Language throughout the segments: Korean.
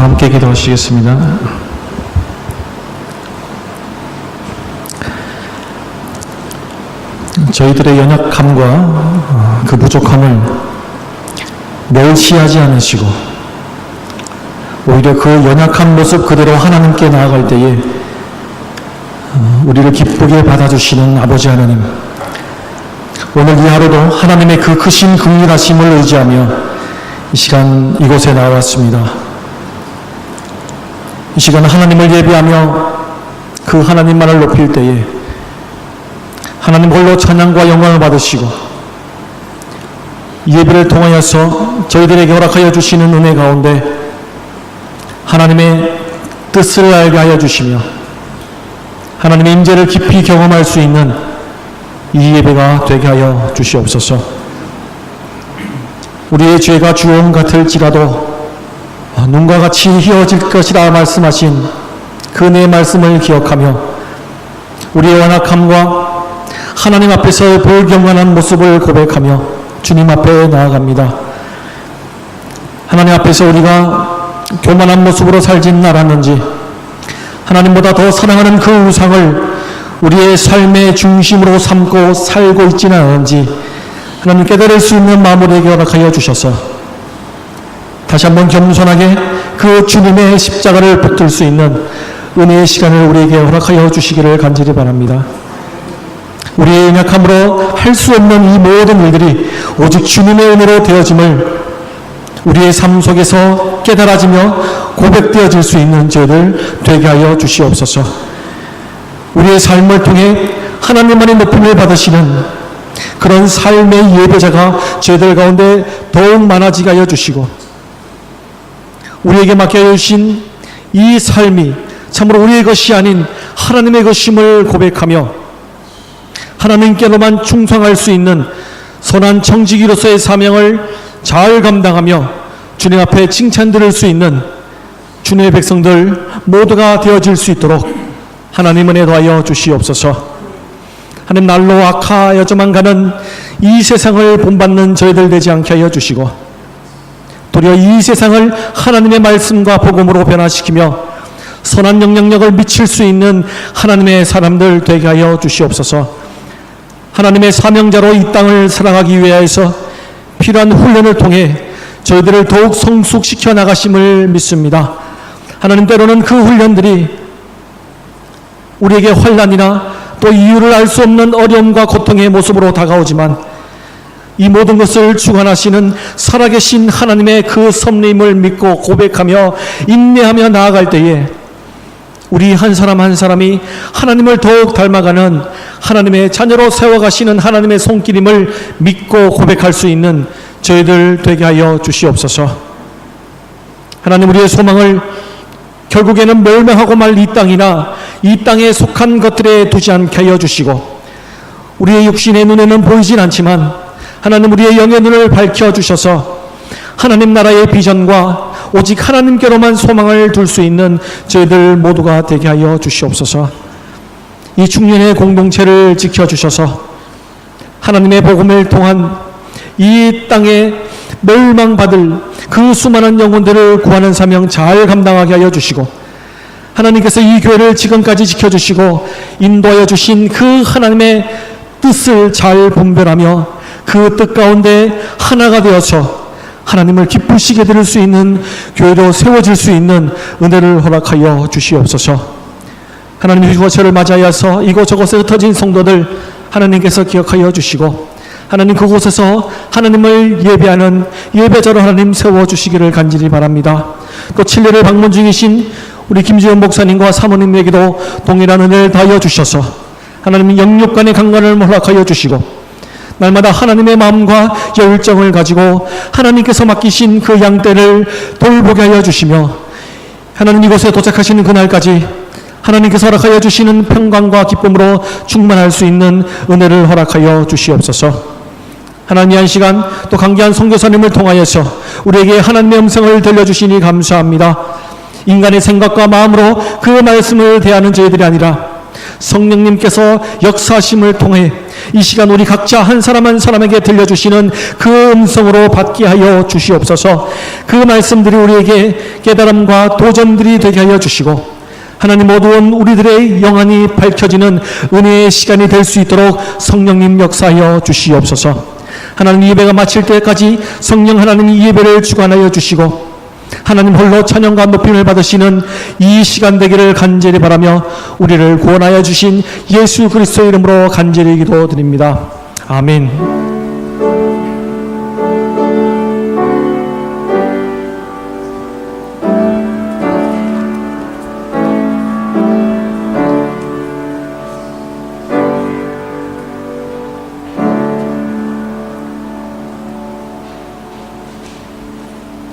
함께 기도하시겠습니다. 저희들의 연약함과 그 부족함을 멸시하지 않으시고 오히려 그 연약한 모습 그대로 하나님께 나아갈 때에 우리를 기쁘게 받아주시는 아버지 하나님, 오늘 이 하루도 하나님의 그 크신 긍휼하심을 의지하며 이 시간 이곳에 나왔습니다. 이 시간 하나님을 예배하며 그 하나님만을 높일 때에 하나님 홀로 찬양과 영광을 받으시고 이 예배를 통하여서 저희들에게 허락하여 주시는 은혜 가운데 하나님의 뜻을 알게 하여 주시며 하나님의 임재를 깊이 경험할 수 있는 이 예배가 되게 하여 주시옵소서. 우리의 죄가 주홍 같을지라도 눈과 같이 희어질 것이라 말씀하신 그 내 말씀을 기억하며 우리의 완악함과 하나님 앞에서 불경건한 모습을 고백하며 주님 앞에 나아갑니다. 하나님 앞에서 우리가 교만한 모습으로 살진 않았는지, 하나님보다 더 사랑하는 그 우상을 우리의 삶의 중심으로 삼고 살고 있지는 않은지 하나님 깨달을 수 있는 마음으로 허락하여 주셔서 다시 한번 겸손하게 그 주님의 십자가를 붙들 수 있는 은혜의 시간을 우리에게 허락하여 주시기를 간절히 바랍니다. 우리의 연약함으로 할 수 없는 이 모든 일들이 오직 주님의 은혜로 되어짐을 우리의 삶 속에서 깨달아지며 고백되어질 수 있는 저희들 되게 하여 주시옵소서. 우리의 삶을 통해 하나님만의 높임을 받으시는 그런 삶의 예배자가 저희들 가운데 더욱 많아지게 하여 주시고 우리에게 맡겨주신 이 삶이 참으로 우리의 것이 아닌 하나님의 것임을 고백하며 하나님께로만 충성할 수 있는 선한 청지기로서의 사명을 잘 감당하며 주님 앞에 칭찬 들을 수 있는 주님의 백성들 모두가 되어질 수 있도록 하나님 은혜 더하여 주시옵소서. 하나님, 날로 악하여져만 가는 이 세상을 본받는 저희들 되지 않게 하여 주시고 도리어 이 세상을 하나님의 말씀과 복음으로 변화시키며 선한 영향력을 미칠 수 있는 하나님의 사람들 되게 하여 주시옵소서. 하나님의 사명자로 이 땅을 사랑하기 위하여서 필요한 훈련을 통해 저희들을 더욱 성숙시켜 나가심을 믿습니다. 하나님, 때로는 그 훈련들이 우리에게 환난이나 또 이유를 알 수 없는 어려움과 고통의 모습으로 다가오지만 이 모든 것을 주관하시는 살아계신 하나님의 그 섭리임을 믿고 고백하며 인내하며 나아갈 때에 우리 한 사람 한 사람이 하나님을 더욱 닮아가는 하나님의 자녀로 세워가시는 하나님의 손길임을 믿고 고백할 수 있는 저희들 되게 하여 주시옵소서. 하나님, 우리의 소망을 결국에는 멸망하고 말 이 땅이나 이 땅에 속한 것들에 두지 않게 하여 주시고 우리의 육신의 눈에는 보이진 않지만 하나님, 우리의 영의 눈을 밝혀주셔서 하나님 나라의 비전과 오직 하나님께로만 소망을 둘 수 있는 저희들 모두가 되게 하여 주시옵소서. 이 중년의 공동체를 지켜주셔서 하나님의 복음을 통한 이 땅에 멸망받을 그 수많은 영혼들을 구하는 사명 잘 감당하게 하여 주시고 하나님께서 이 교회를 지금까지 지켜주시고 인도하여 주신 그 하나님의 뜻을 잘 분별하며 그 뜻 가운데 하나가 되어서 하나님을 기쁘시게 드릴 수 있는 교회로 세워질 수 있는 은혜를 허락하여 주시옵소서. 하나님, 휴거철을 맞이하여서 이곳저곳에 흩어진 성도들 하나님께서 기억하여 주시고 하나님, 그곳에서 하나님을 예배하는 예배자로 하나님 세워주시기를 간절히 바랍니다. 또 칠례를 방문 중이신 우리 김지현 목사님과 사모님에게도 동일한 은혜를 다하여 주셔서 하나님 영육간의 강건을 허락하여 주시고 날마다 하나님의 마음과 열정을 가지고 하나님께서 맡기신 그 양떼를 돌보게 하여 주시며 하나님, 이곳에 도착하시는 그날까지 하나님께서 허락하여 주시는 평강과 기쁨으로 충만할 수 있는 은혜를 허락하여 주시옵소서. 하나님, 한 시간 또 강귀한 선교사님을 통하여서 우리에게 하나님의 음성을 들려주시니 감사합니다. 인간의 생각과 마음으로 그 말씀을 대하는 저희들이 아니라 성령님께서 역사하심을 통해 이 시간 우리 각자 한 사람 한 사람에게 들려주시는 그 음성으로 받게 하여 주시옵소서. 그 말씀들이 우리에게 깨달음과 도전들이 되게 하여 주시고 하나님 모든 우리들의 영안이 밝혀지는 은혜의 시간이 될 수 있도록 성령님 역사하여 주시옵소서. 하나님 예배가 마칠 때까지 성령 하나님 이 예배를 주관하여 주시고 하나님 홀로 찬양과 높임을 받으시는 이 시간 되기를 간절히 바라며 우리를 구원하여 주신 예수 그리스도의 이름으로 간절히 기도드립니다. 아멘.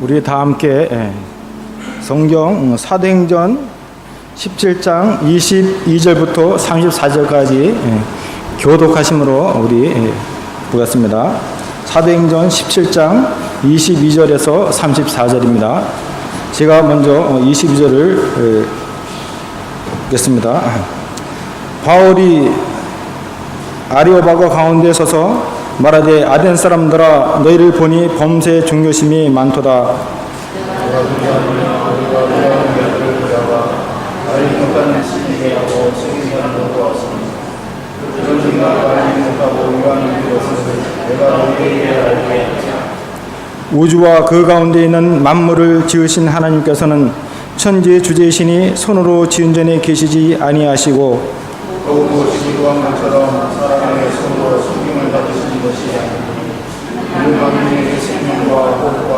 우리 다 함께 성경 사도행전 17장 22절부터 34절까지 교독하심으로 우리 보겠습니다. 사도행전 17장 22절에서 34절입니다. 제가 먼저 22절을 보겠습니다. 바울이 아리오바고 가운데 서서 말하되 아덴 사람들아 너희를 보니 범죄 중요심이 많도다. 우주와 그 가운데 있는 만물을 지으신 하나님께서는 천지의 주제이시니 손으로 지은 전에 계시지 아니하시고 더욱이 지도한 것처럼 사람의 손으로 섬김을 받으신 것이 아니니 이는 만민에게 생명과 복과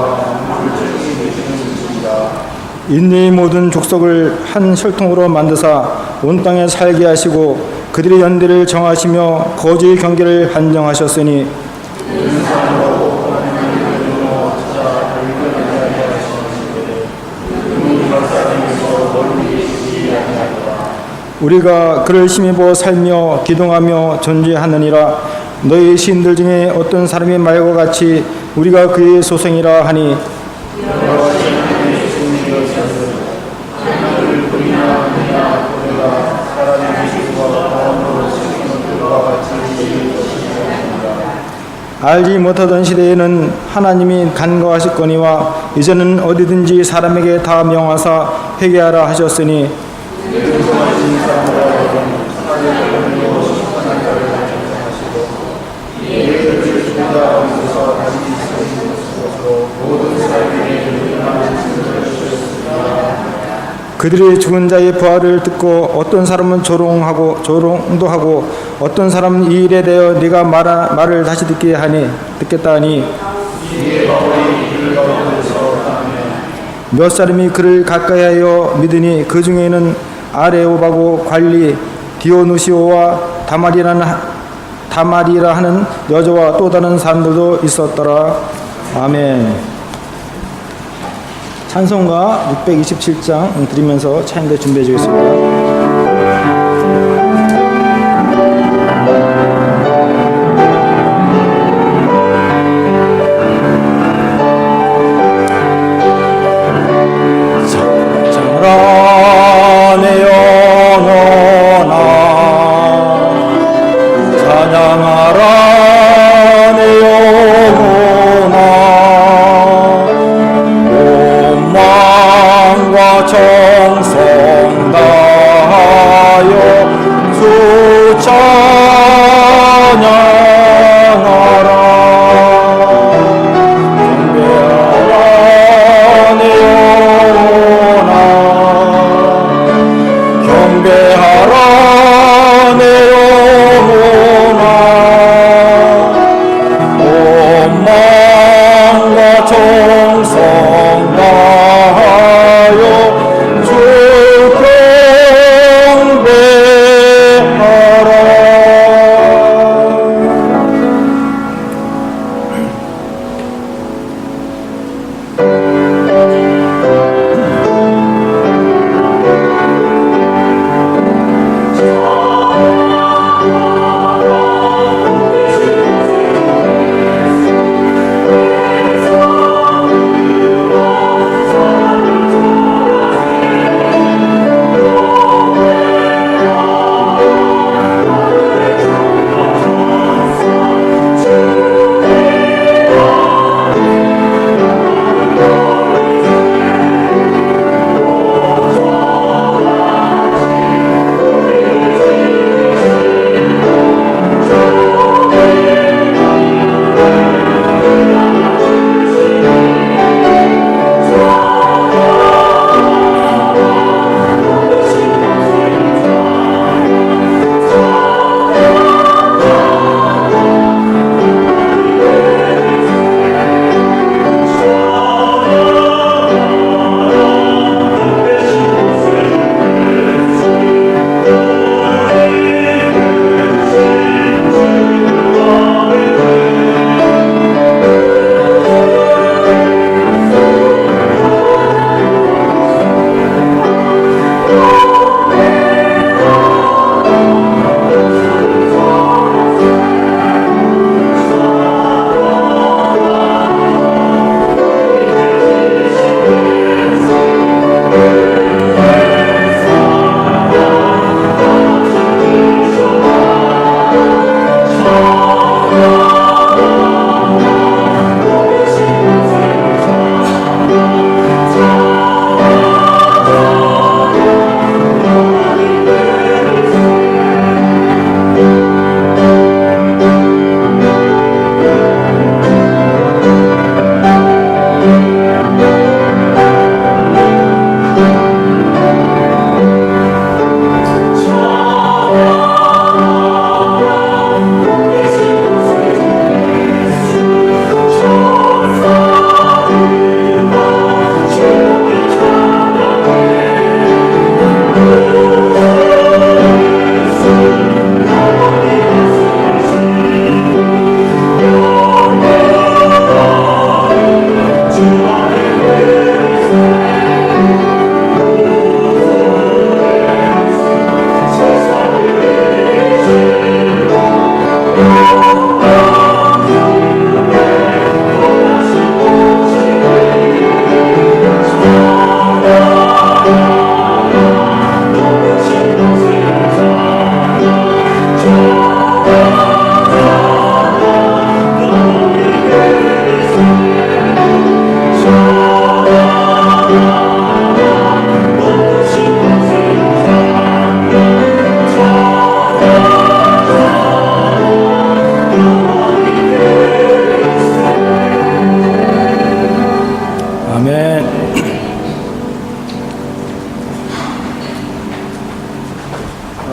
물을 주시게 되는 것입니다. 인류의 모든 족속을 한 혈통으로 만드사 온 땅에 살게 하시고 그들의 연대를 정하시며 거주의 경계를 한정하셨으니 우리가 그를 힘입어 살며 기동하며 존재하느니라. 너희 시인들 중에 어떤 사람의 말과 같이 우리가 그의 소생이라 하니 알지 못하던 시대에는 하나님이 간과하셨거니와 이제는 어디든지 사람에게 다 명하사 회개하라 하셨으니 그들이 죽은 자의 부활을 듣고 어떤 사람은 조롱도 하고 어떤 사람은 이 일에 대하여 네가 말을 다시 듣겠다 하니 몇 사람이 그를 가까이하여 믿으니 그 중에는 아레오바고 관리 디오누시오와 다마리라 하는 여자와 또 다른 사람들도 있었더라. 아멘. 찬송가 627장 드리면서 찬양대 준비해 주겠습니다. 정성 다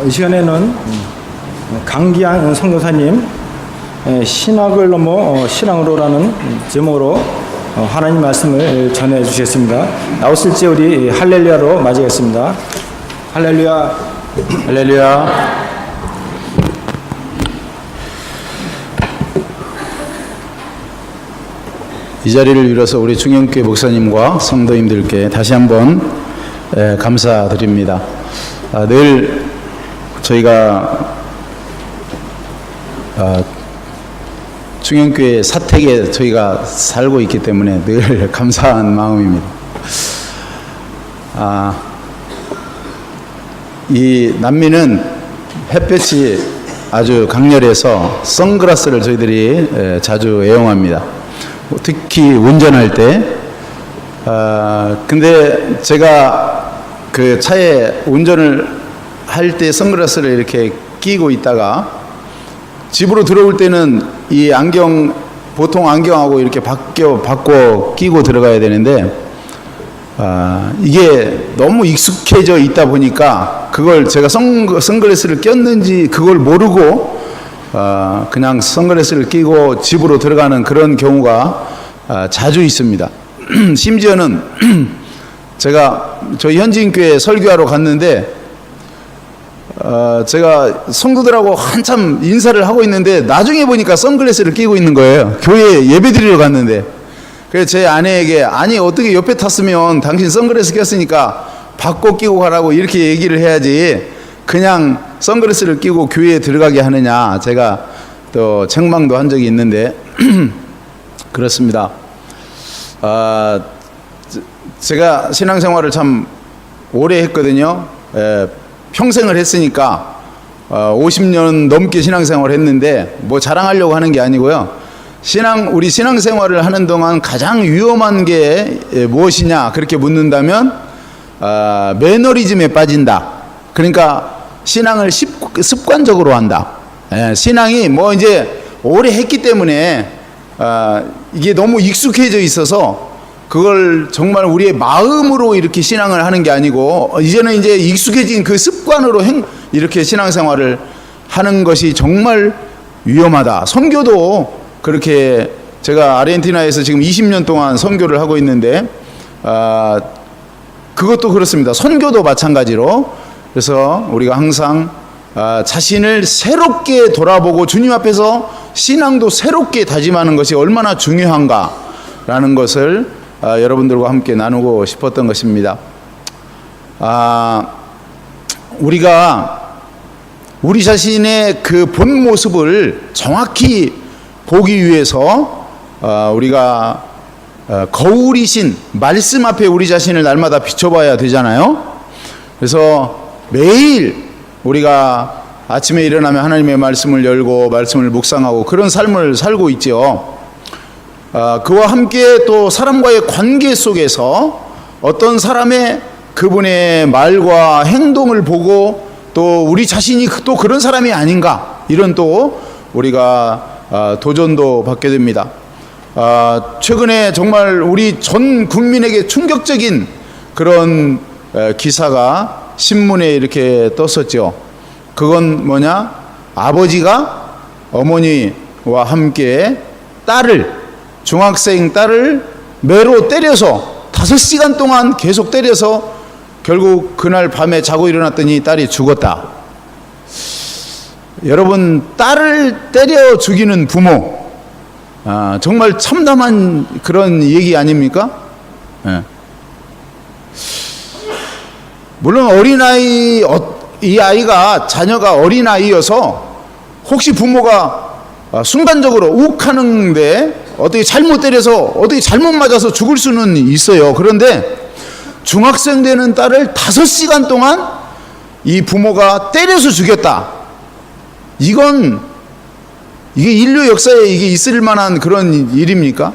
이 시간에는 강기한 선교사님 신학을 넘어 신앙으로라는 제목으로 하나님 말씀을 전해 주시겠습니다. 나오실 때 우리 할렐루야로 맞이하겠습니다. 할렐루야. 할렐루야. 이 자리를 빌어서 우리 중형교회 목사님과 성도님들께 다시 한번 감사드립니다. 늘 저희가 중형교회 사택에 저희가 살고 있기 때문에 늘 감사한 마음입니다. 이 남미는 햇볕이 아주 강렬해서 선글라스를 저희들이 자주 애용합니다. 특히 운전할 때. 근데 제가 그 차에 운전을 할 때 선글라스를 이렇게 끼고 있다가 집으로 들어올 때는 이 안경, 보통 안경하고 이렇게 바꿔 끼고 들어가야 되는데 이게 너무 익숙해져 있다 보니까 그걸 제가 선글라스를 꼈는지 그걸 모르고 그냥 선글라스를 끼고 집으로 들어가는 그런 경우가 자주 있습니다. 심지어는 제가 저희 현지인교회 설교하러 갔는데 제가 성도들하고 한참 인사를 하고 있는데 나중에 보니까 선글라스를 끼고 있는 거예요. 교회 예배드리러 갔는데. 그래서 제 아내에게 아니 어떻게 옆에 탔으면 당신 선글라스 꼈으니까 바꿔 끼고 가라고 이렇게 얘기를 해야지 그냥 선글라스를 끼고 교회에 들어가게 하느냐, 제가 또 책망도 한 적이 있는데 그렇습니다. 제가 신앙생활을 참 오래 했거든요. 평생을 했으니까 50년 넘게 신앙생활을 했는데 뭐 자랑하려고 하는 게 아니고요. 우리 신앙생활을 하는 동안 가장 위험한 게 무엇이냐 그렇게 묻는다면 매너리즘에 빠진다. 그러니까 신앙을 습관적으로 한다. 신앙이 뭐 이제 오래 했기 때문에 이게 너무 익숙해져 있어서 그걸 정말 우리의 마음으로 이렇게 신앙을 하는 게 아니고 이제는 이제 익숙해진 그 습관으로 이렇게 신앙생활을 하는 것이 정말 위험하다. 선교도 그렇게, 제가 아르헨티나에서 지금 20년 동안 선교를 하고 있는데 그것도 그렇습니다. 선교도 마찬가지로. 그래서 우리가 항상 자신을 새롭게 돌아보고 주님 앞에서 신앙도 새롭게 다짐하는 것이 얼마나 중요한가라는 것을 여러분들과 함께 나누고 싶었던 것입니다. 우리가 우리 자신의 그 본 모습을 정확히 보기 위해서 우리가 거울이신 말씀 앞에 우리 자신을 날마다 비춰봐야 되잖아요. 그래서 매일 우리가 아침에 일어나면 하나님의 말씀을 열고 말씀을 묵상하고 그런 삶을 살고 있죠. 그와 함께 또 사람과의 관계 속에서 어떤 사람의 그분의 말과 행동을 보고 또 우리 자신이 또 그런 사람이 아닌가, 이런 또 우리가 도전도 받게 됩니다. 최근에 정말 우리 전 국민에게 충격적인 그런 기사가 신문에 이렇게 떴었죠. 그건 뭐냐? 아버지가 어머니와 함께 중학생 딸을 매로 때려서 5시간 동안 계속 때려서 결국 그날 밤에 자고 일어났더니 딸이 죽었다. 여러분, 딸을 때려 죽이는 부모, 정말 참담한 그런 얘기 아닙니까? 물론 어린아이, 이 아이가, 자녀가 어린아이여서 혹시 부모가 순간적으로 욱하는데 어떻게 잘못 때려서 어떻게 잘못 맞아서 죽을 수는 있어요. 그런데 중학생 되는 딸을 5시간 동안 이 부모가 때려서 죽였다. 이게 인류 역사에 이게 있을 만한 그런 일입니까?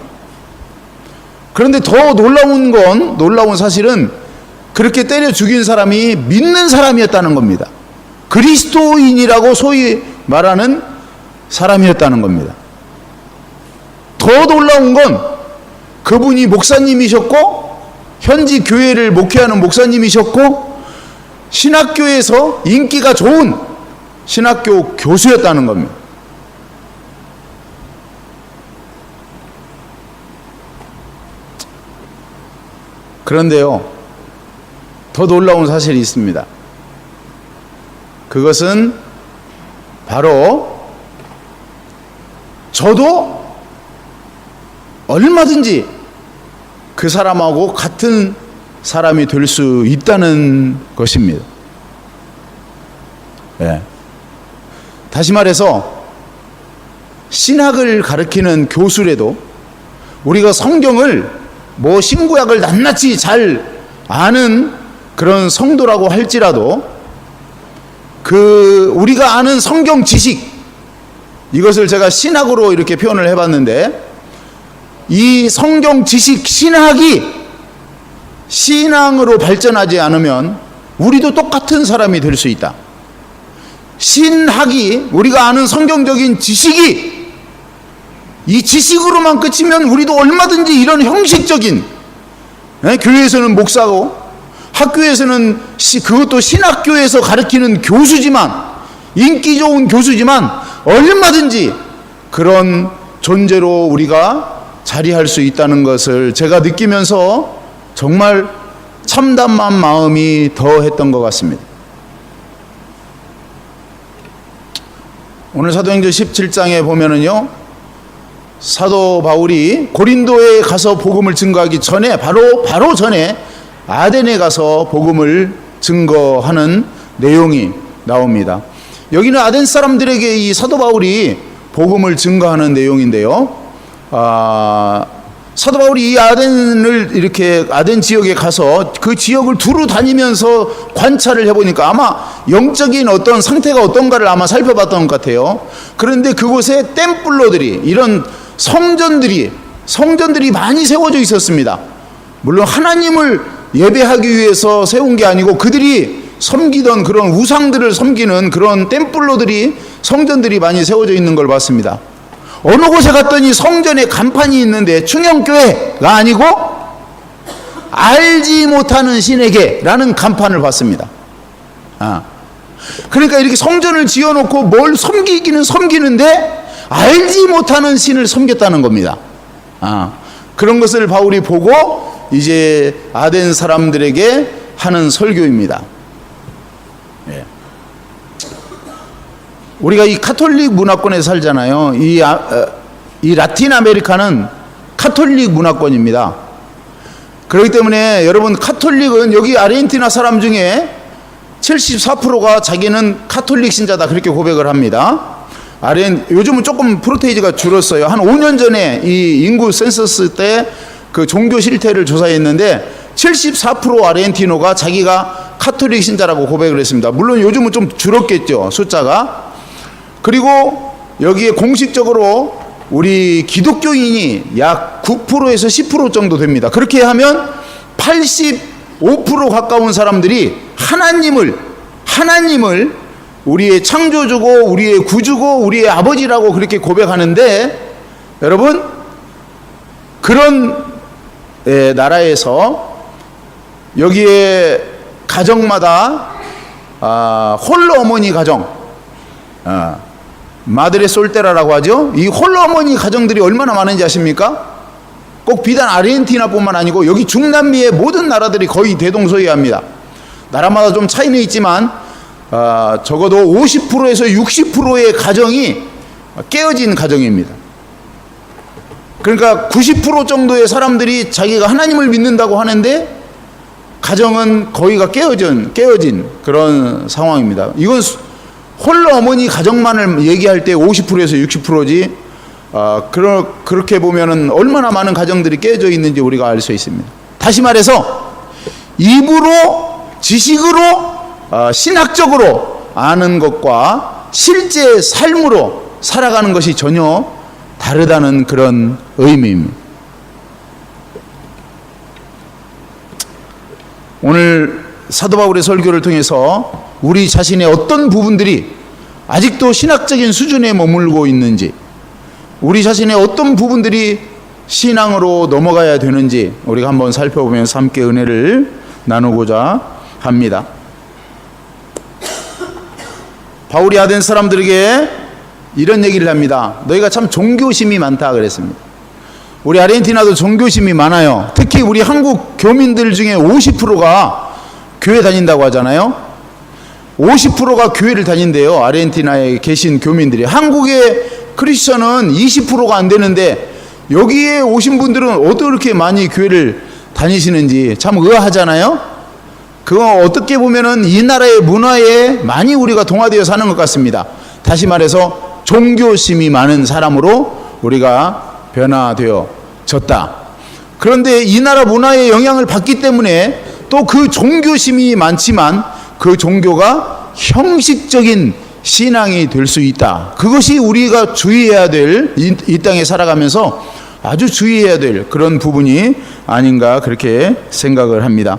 그런데 더 놀라운 사실은 그렇게 때려 죽인 사람이 믿는 사람이었다는 겁니다. 그리스도인이라고 소위 말하는 사람이었다는 겁니다. 더 놀라운 건 그분이 목사님이셨고 현지 교회를 목회하는 목사님이셨고 신학교에서 인기가 좋은 신학교 교수였다는 겁니다. 그런데요, 더 놀라운 사실이 있습니다. 그것은 바로 저도 얼마든지 그 사람하고 같은 사람이 될 수 있다는 것입니다. 네. 다시 말해서 신학을 가르치는 교수라도 우리가 성경을 뭐 신구약을 낱낱이 잘 아는 그런 성도라고 할지라도 우리가 아는 성경 지식, 이것을 제가 신학으로 이렇게 표현을 해봤는데, 이 성경 지식 신학이 신앙으로 발전하지 않으면 우리도 똑같은 사람이 될 수 있다. 신학이, 우리가 아는 성경적인 지식이 이 지식으로만 그치면 우리도 얼마든지 이런 형식적인, 교회에서는 목사고 학교에서는 그것도 신학교에서 가르치는 교수지만, 인기 좋은 교수지만 얼마든지 그런 존재로 우리가 자리할 수 있다는 것을 제가 느끼면서 정말 참담한 마음이 더했던 것 같습니다. 오늘 사도행전 17장에 보면은요, 사도 바울이 고린도에 가서 복음을 증거하기 전에 바로 전에 아덴에 가서 복음을 증거하는 내용이 나옵니다. 여기는 아덴 사람들에게 이 사도 바울이 복음을 증거하는 내용인데요. 사도 바울이 이 아덴 지역에 가서 그 지역을 두루 다니면서 관찰을 해보니까 아마 영적인 어떤 상태가 어떤가를 아마 살펴봤던 것 같아요. 그런데 그곳에 템플러들이, 이런 성전들이 많이 세워져 있었습니다. 물론 하나님을 예배하기 위해서 세운 게 아니고 그들이 섬기던 그런 우상들을 섬기는 그런 템플러들이, 성전들이 많이 세워져 있는 걸 봤습니다. 어느 곳에 갔더니 성전에 간판이 있는데 충영교회가 아니고 알지 못하는 신에게 라는 간판을 봤습니다. 그러니까 이렇게 성전을 지어놓고 뭘 섬기기는 섬기는데 알지 못하는 신을 섬겼다는 겁니다. 그런 것을 바울이 보고 이제 아덴 사람들에게 하는 설교입니다. 예. 우리가 이 카톨릭 문화권에 살잖아요. 이 라틴 아메리카는 카톨릭 문화권입니다. 그렇기 때문에 여러분, 카톨릭은 여기 아르헨티나 사람 중에 74%가 자기는 카톨릭 신자다, 그렇게 고백을 합니다. 요즘은 조금 프로테이지가 줄었어요. 한 5년 전에 이 인구 센서스 때 그 종교 실태를 조사했는데 74% 아르헨티노가 자기가 카톨릭 신자라고 고백을 했습니다. 물론 요즘은 좀 줄었겠죠, 숫자가. 그리고 여기에 공식적으로 우리 기독교인이 약 9%에서 10% 정도 됩니다. 그렇게 하면 85% 가까운 사람들이 하나님을 우리의 창조주고 우리의 구주고 우리의 아버지라고 그렇게 고백하는데, 여러분, 그런 나라에서 여기에 가정마다 홀로 어머니 가정, 마드레 솔테라라고 하죠. 이 홀로 어머니 가정들이 얼마나 많은지 아십니까? 꼭 비단 아르헨티나뿐만 아니고 여기 중남미의 모든 나라들이 거의 대동소이합니다. 나라마다 좀 차이는 있지만 적어도 50%에서 60%의 가정이 깨어진 가정입니다. 그러니까 90% 정도의 사람들이 자기가 하나님을 믿는다고 하는데 가정은 거의가 깨어진 그런 상황입니다. 이건 홀로 어머니 가정만을 얘기할 때 50%에서 60%지, 그렇게 보면은 얼마나 많은 가정들이 깨어져 있는지 우리가 알 수 있습니다. 다시 말해서 입으로, 지식으로, 신학적으로 아는 것과 실제 삶으로 살아가는 것이 전혀 다르다는 그런 의미입니다. 오늘 사도 바울의 설교를 통해서 우리 자신의 어떤 부분들이 아직도 신학적인 수준에 머물고 있는지, 우리 자신의 어떤 부분들이 신앙으로 넘어가야 되는지 우리가 한번 살펴보면서 함께 은혜를 나누고자 합니다. 바울이 아덴 사람들에게 이런 얘기를 합니다. 너희가 참 종교심이 많다 그랬습니다. 우리 아르헨티나도 종교심이 많아요. 특히 우리 한국 교민들 중에 50%가 교회 다닌다고 하잖아요. 50%가 교회를 다닌대요. 아르헨티나에 계신 교민들이. 한국의 크리스천은 20%가 안 되는데 여기에 오신 분들은 어떻게 많이 교회를 다니시는지 참 의아하잖아요. 그거 어떻게 보면은 이 나라의 문화에 많이 우리가 동화되어 사는 것 같습니다. 다시 말해서 종교심이 많은 사람으로 우리가 변화되어졌다. 그런데 이 나라 문화의 영향을 받기 때문에 또 그 종교심이 많지만 그 종교가 형식적인 신앙이 될 수 있다. 그것이 우리가 주의해야 될, 이 땅에 살아가면서 아주 주의해야 될 그런 부분이 아닌가 그렇게 생각을 합니다.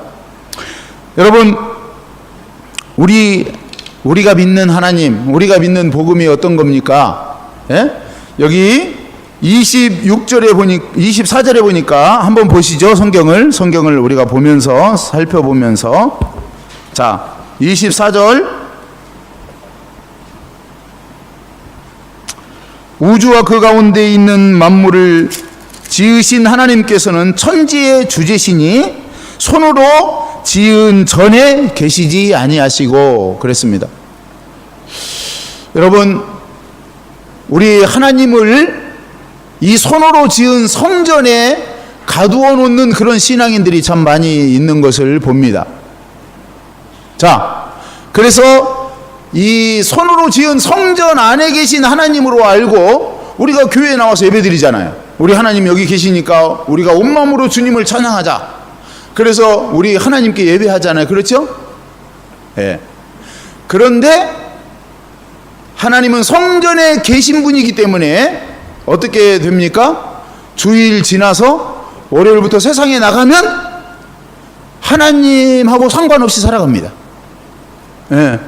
여러분, 우리가 믿는 하나님, 우리가 믿는 복음이 어떤 겁니까? 예? 여기 24절에 보니까 한번 보시죠. 성경을 우리가 보면서 살펴보면서, 자, 24절, 우주와 그 가운데 있는 만물을 지으신 하나님께서는 천지의 주제시니 손으로 지은 전에 계시지 아니하시고 그랬습니다. 여러분, 우리 하나님을 이 손으로 지은 성전에 가두어 놓는 그런 신앙인들이 참 많이 있는 것을 봅니다. 자, 그래서 이 손으로 지은 성전 안에 계신 하나님으로 알고 우리가 교회에 나와서 예배드리잖아요. 우리 하나님 여기 계시니까 우리가 온 마음으로 주님을 찬양하자. 그래서 우리 하나님께 예배하잖아요. 그렇죠? 예. 그런데 하나님은 성전에 계신 분이기 때문에 어떻게 됩니까? 주일 지나서 월요일부터 세상에 나가면 하나님하고 상관없이 살아갑니다. 예.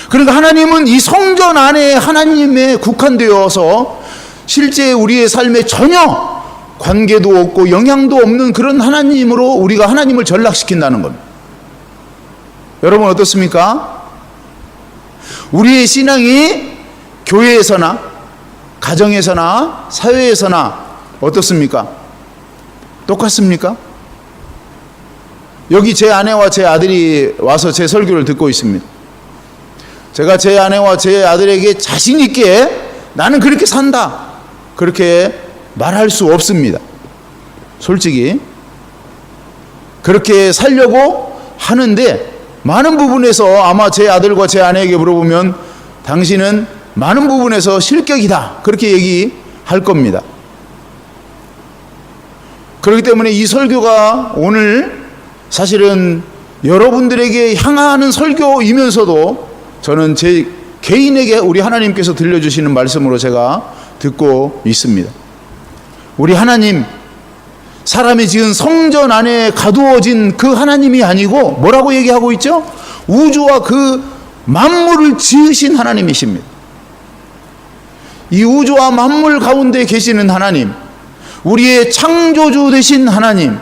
그러니까 하나님은 이 성전 안에 하나님에 국한되어서 실제 우리의 삶에 전혀 관계도 없고 영향도 없는 그런 하나님으로 우리가 하나님을 전락시킨다는 겁니다. 여러분 어떻습니까? 우리의 신앙이 교회에서나 가정에서나 사회에서나 어떻습니까? 똑같습니까? 여기 제 아내와 제 아들이 와서 제 설교를 듣고 있습니다. 제가 제 아내와 제 아들에게 자신 있게 나는 그렇게 산다 그렇게 말할 수 없습니다. 솔직히 그렇게 살려고 하는데 많은 부분에서 아마 제 아들과 제 아내에게 물어보면 당신은 많은 부분에서 실격이다 그렇게 얘기할 겁니다. 그렇기 때문에 이 설교가 오늘 사실은 여러분들에게 향하는 설교이면서도 저는 제 개인에게 우리 하나님께서 들려주시는 말씀으로 제가 듣고 있습니다. 우리 하나님, 사람이 지은 성전 안에 가두어진 그 하나님이 아니고 뭐라고 얘기하고 있죠? 우주와 그 만물을 지으신 하나님이십니다. 이 우주와 만물 가운데 계시는 하나님, 우리의 창조주 되신 하나님,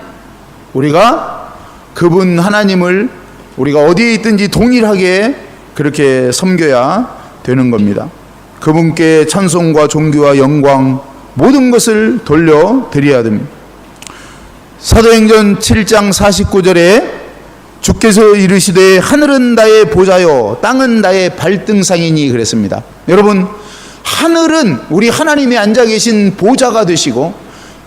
우리가 그분 하나님을 우리가 어디에 있든지 동일하게 그렇게 섬겨야 되는 겁니다. 그분께 찬송과 존귀와 영광 모든 것을 돌려드려야 됩니다. 사도행전 7장 49절에 주께서 이르시되 하늘은 나의 보좌요 땅은 나의 발등상이니 그랬습니다. 여러분, 하늘은 우리 하나님이 앉아 계신 보좌가 되시고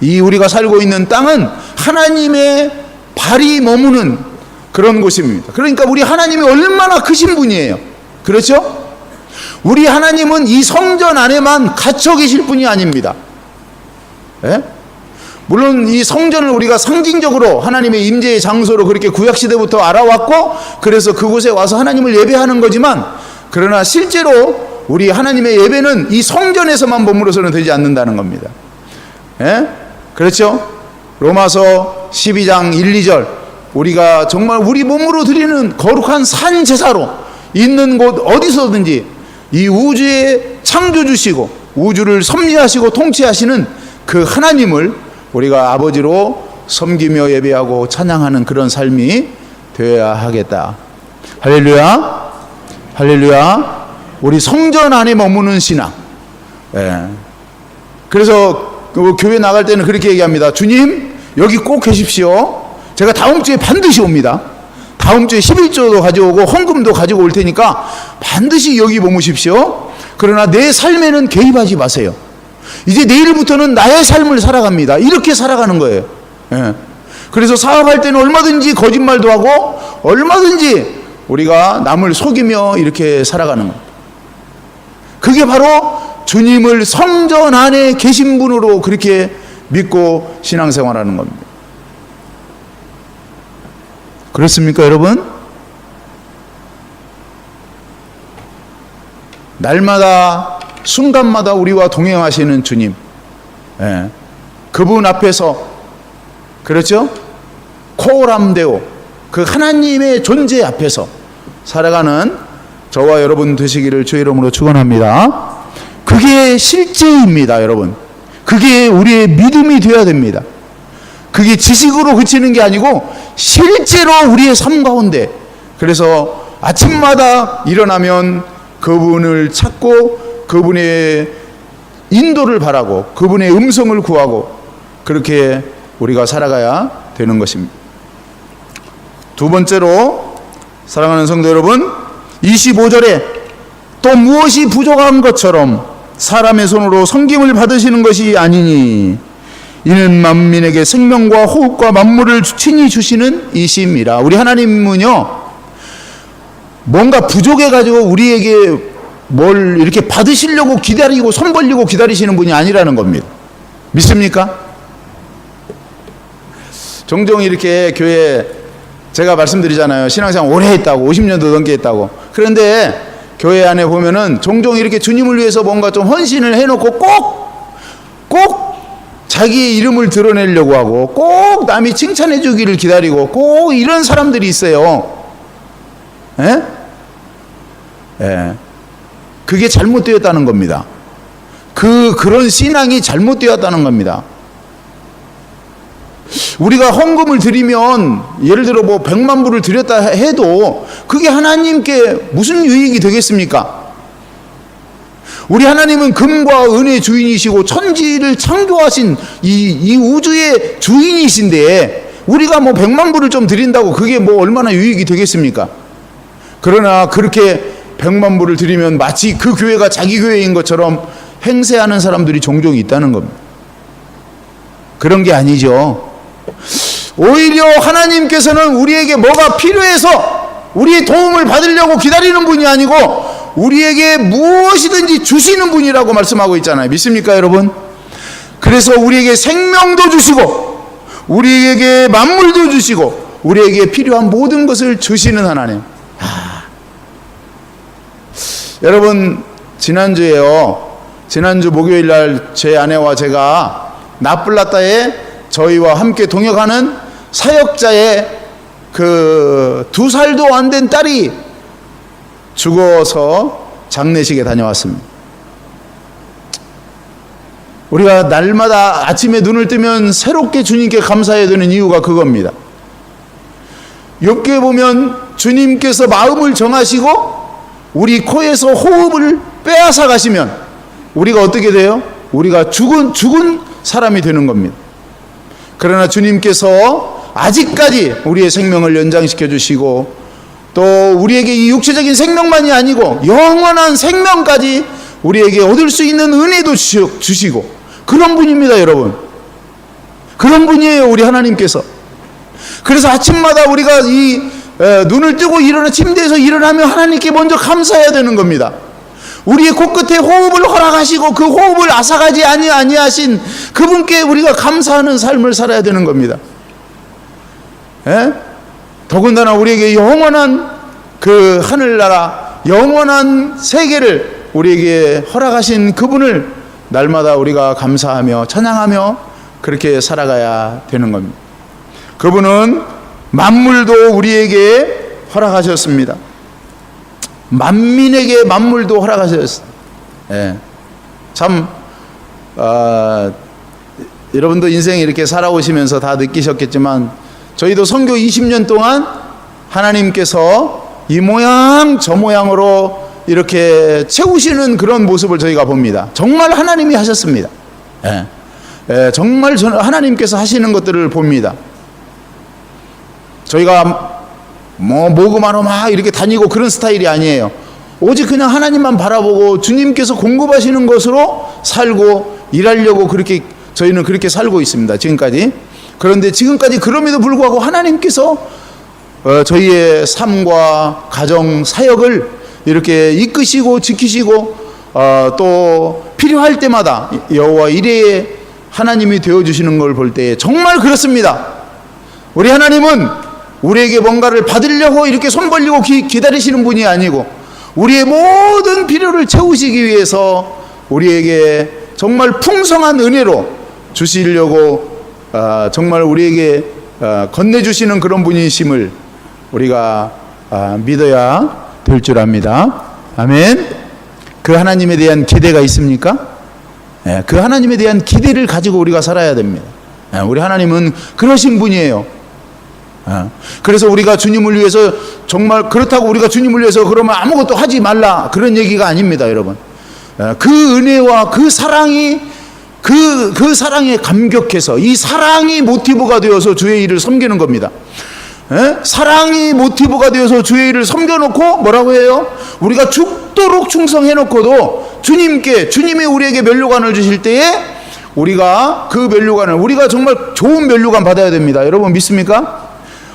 이 우리가 살고 있는 땅은 하나님의 발이 머무는 그런 곳입니다. 그러니까 우리 하나님이 얼마나 크신 분이에요. 그렇죠? 우리 하나님은 이 성전 안에만 갇혀 계실 분이 아닙니다. 예? 물론 이 성전을 우리가 상징적으로 하나님의 임재의 장소로 그렇게 구약시대부터 알아왔고 그래서 그곳에 와서 하나님을 예배하는 거지만 그러나 실제로 우리 하나님의 예배는 이 성전에서만 머물러서는 되지 않는다는 겁니다. 예? 그렇죠? 로마서 12장 1, 2절 우리가 정말 우리 몸으로 드리는 거룩한 산 제사로 있는 곳 어디서든지 이 우주의 창조주시고 우주를 섭리하시고 통치하시는 그 하나님을 우리가 아버지로 섬기며 예배하고 찬양하는 그런 삶이 되어야 하겠다. 할렐루야, 할렐루야. 우리 성전 안에 머무는 신앙. 예. 그래서 그 교회 나갈 때는 그렇게 얘기합니다. 주님, 여기 꼭 계십시오. 제가 다음 주에 반드시 옵니다. 다음 주에 11조도 가져오고 헌금도 가지고 올 테니까 반드시 여기 머무십시오. 그러나 내 삶에는 개입하지 마세요. 이제 내일부터는 나의 삶을 살아갑니다. 이렇게 살아가는 거예요. 예. 그래서 사업할 때는 얼마든지 거짓말도 하고 얼마든지 우리가 남을 속이며 이렇게 살아가는 거예요. 그게 바로 주님을 성전 안에 계신 분으로 그렇게 믿고 신앙생활하는 겁니다. 그렇습니까, 여러분? 날마다 순간마다 우리와 동행하시는 주님, 예. 그분 앞에서, 그렇죠? 코람데오, 그 하나님의 존재 앞에서 살아가는 저와 여러분 되시기를 주의 이름으로 축원합니다. 그게 실제입니다, 여러분. 그게 우리의 믿음이 되어야 됩니다. 그게 지식으로 그치는 게 아니고 실제로 우리의 삶 가운데. 그래서 아침마다 일어나면 그분을 찾고 그분의 인도를 바라고 그분의 음성을 구하고 그렇게 우리가 살아가야 되는 것입니다. 두 번째로, 사랑하는 성도 여러분, 25절에 또 무엇이 부족한 것처럼 사람의 손으로 섬김을 받으시는 것이 아니니 이는 만민에게 생명과 호흡과 만물을 친히 주시는 이심이라. 우리 하나님은요, 뭔가 부족해가지고 우리에게 뭘 이렇게 받으시려고 기다리고 손 벌리고 기다리시는 분이 아니라는 겁니다. 믿습니까? 종종 이렇게 교회 제가 말씀드리잖아요. 신앙생활 오래 했다고, 50년도 넘게 했다고. 그런데 교회 안에 보면은 종종 이렇게 주님을 위해서 뭔가 좀 헌신을 해놓고 꼭 자기의 이름을 드러내려고 하고 꼭 남이 칭찬해 주기를 기다리고 꼭 이런 사람들이 있어요. 예? 예. 그게 잘못되었다는 겁니다. 그런 신앙이 잘못되었다는 겁니다. 우리가 헌금을 드리면 예를 들어 뭐 100만 불을 드렸다 해도 그게 하나님께 무슨 유익이 되겠습니까? 우리 하나님은 금과 은의 주인이시고 천지를 창조하신 이 우주의 주인이신데 우리가 뭐 100만 불을 좀 드린다고 그게 뭐 얼마나 유익이 되겠습니까? 그러나 그렇게 100만 불을 드리면 마치 그 교회가 자기 교회인 것처럼 행세하는 사람들이 종종 있다는 겁니다. 그런 게 아니죠. 오히려 하나님께서는 우리에게 뭐가 필요해서 우리의 도움을 받으려고 기다리는 분이 아니고 우리에게 무엇이든지 주시는 분이라고 말씀하고 있잖아요. 믿습니까, 여러분? 그래서 우리에게 생명도 주시고 우리에게 만물도 주시고 우리에게 필요한 모든 것을 주시는 하나님. 여러분, 지난주 목요일 날 제 아내와 제가 나플라타에 저희와 함께 동역하는 사역자의 그 2살도 안 된 딸이 죽어서 장례식에 다녀왔습니다. 우리가 날마다 아침에 눈을 뜨면 새롭게 주님께 감사해야 되는 이유가 그겁니다. 욥기에 보면 주님께서 마음을 정하시고 우리 코에서 호흡을 빼앗아 가시면 우리가 어떻게 돼요? 우리가 죽은 사람이 되는 겁니다. 그러나 주님께서 아직까지 우리의 생명을 연장시켜 주시고 또 우리에게 이 육체적인 생명만이 아니고 영원한 생명까지 우리에게 얻을 수 있는 은혜도 주시고 그런 분입니다, 여러분. 그런 분이에요, 우리 하나님께서. 그래서 아침마다 우리가 눈을 뜨고 일어나 침대에서 일어나면 하나님께 먼저 감사해야 되는 겁니다. 우리의 코끝에 호흡을 허락하시고 그 호흡을 앗아가지 아니하신 그분께 우리가 감사하는 삶을 살아야 되는 겁니다. 예? 더군다나 우리에게 영원한 그 하늘나라, 영원한 세계를 우리에게 허락하신 그분을 날마다 우리가 감사하며 찬양하며 그렇게 살아가야 되는 겁니다. 그분은 만물도 우리에게 허락하셨습니다. 만민에게 만물도 허락하셨습니다. 예. 참 여러분도 인생 이렇게 살아오시면서 다 느끼셨겠지만 저희도 선교 20년 동안 하나님께서 이 모양 저 모양으로 이렇게 채우시는 그런 모습을 저희가 봅니다. 정말 하나님이 하셨습니다. 정말 하나님께서 하시는 것들을 봅니다. 저희가 모금하러 막 이렇게 다니고 그런 스타일이 아니에요. 오직 그냥 하나님만 바라보고 주님께서 공급하시는 것으로 살고 일하려고 그렇게 저희는 그렇게 살고 있습니다. 지금까지. 그런데 지금까지 그럼에도 불구하고 하나님께서 저희의 삶과 가정 사역을 이렇게 이끄시고 지키시고 또 필요할 때마다 여호와 이레의 하나님이 되어주시는 걸 볼 때 정말 그렇습니다. 우리 하나님은 우리에게 뭔가를 받으려고 이렇게 손 벌리고 기다리시는 분이 아니고 우리의 모든 필요를 채우시기 위해서 우리에게 정말 풍성한 은혜로 주시려고 정말 우리에게 건네주시는 그런 분이심을 우리가 믿어야 될 줄 압니다. 아멘. 그 하나님에 대한 기대가 있습니까? 그 하나님에 대한 기대를 가지고 우리가 살아야 됩니다. 우리 하나님은 그러신 분이에요. 그래서 우리가 주님을 위해서 정말 그렇다고 우리가 주님을 위해서 그러면 아무것도 하지 말라 그런 얘기가 아닙니다, 여러분. 그 은혜와 그 사랑이 그 사랑에 감격해서 이 사랑이 모티브가 되어서 주의 일을 섬기는 겁니다. 사랑이 모티브가 되어서 주의 일을 섬겨놓고 뭐라고 해요? 우리가 죽도록 충성해놓고도 주님이 우리에게 면류관을 주실 때에 우리가 그 면류관을 우리가 정말 좋은 면류관 받아야 됩니다. 여러분 믿습니까?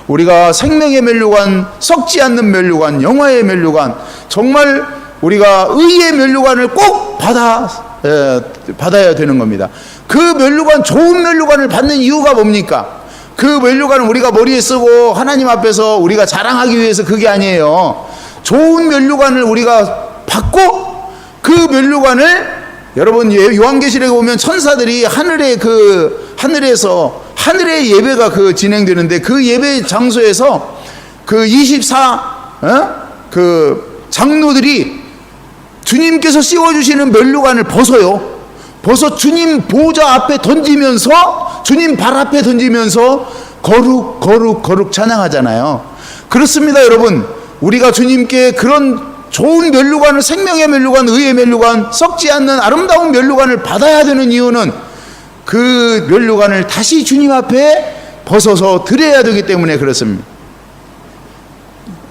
우리가 생명의 면류관, 썩지 않는 면류관, 영화의 면류관, 정말 우리가 의의 면류관을 꼭 받아야 되는 겁니다. 그 면류관, 좋은 면류관을 받는 이유가 뭡니까? 그 면류관을 우리가 머리에 쓰고 하나님 앞에서 우리가 자랑하기 위해서 그게 아니에요. 좋은 면류관을 우리가 받고 그 면류관을 여러분 요한계시록에 보면 천사들이 하늘에서 하늘의 예배가 진행되는데 그 예배 장소에서 그 24 장로들이 주님께서 씌워주시는 면류관을 벗어 주님 보좌 앞에 던지면서 주님 발 앞에 던지면서 거룩 거룩 거룩 찬양하잖아요. 그렇습니다, 여러분. 우리가 주님께 그런 좋은 면류관을, 생명의 면류관, 의의 면류관, 썩지 않는 아름다운 면류관을 받아야 되는 이유는 그 면류관을 다시 주님 앞에 벗어서 드려야 되기 때문에 그렇습니다.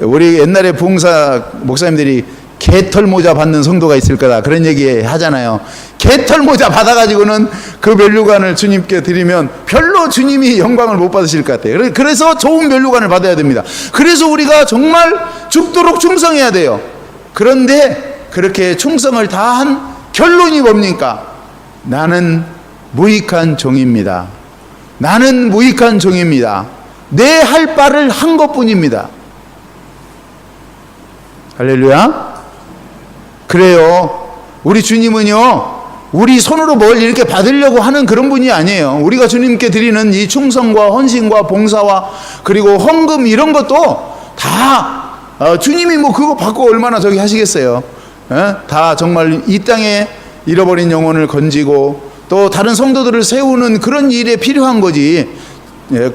우리 옛날에 부흥사 목사님들이 개털 모자 받는 성도가 있을 거다 그런 얘기 하잖아요. 개털 모자 받아가지고는 그 면류관을 주님께 드리면 별로 주님이 영광을 못 받으실 것 같아요. 그래서 좋은 면류관을 받아야 됩니다. 그래서 우리가 정말 죽도록 충성해야 돼요. 그런데 그렇게 충성을 다한 결론이 뭡니까? 나는 무익한 종입니다. 나는 무익한 종입니다. 내 할 바를 한 것뿐입니다. 할렐루야. 그래요. 우리 주님은요, 우리 손으로 뭘 이렇게 받으려고 하는 그런 분이 아니에요. 우리가 주님께 드리는 이 충성과 헌신과 봉사와 그리고 헌금 이런 것도 다 주님이 그거 받고 얼마나 저기 하시겠어요. 다 정말 이 땅에 잃어버린 영혼을 건지고 또 다른 성도들을 세우는 그런 일에 필요한 거지.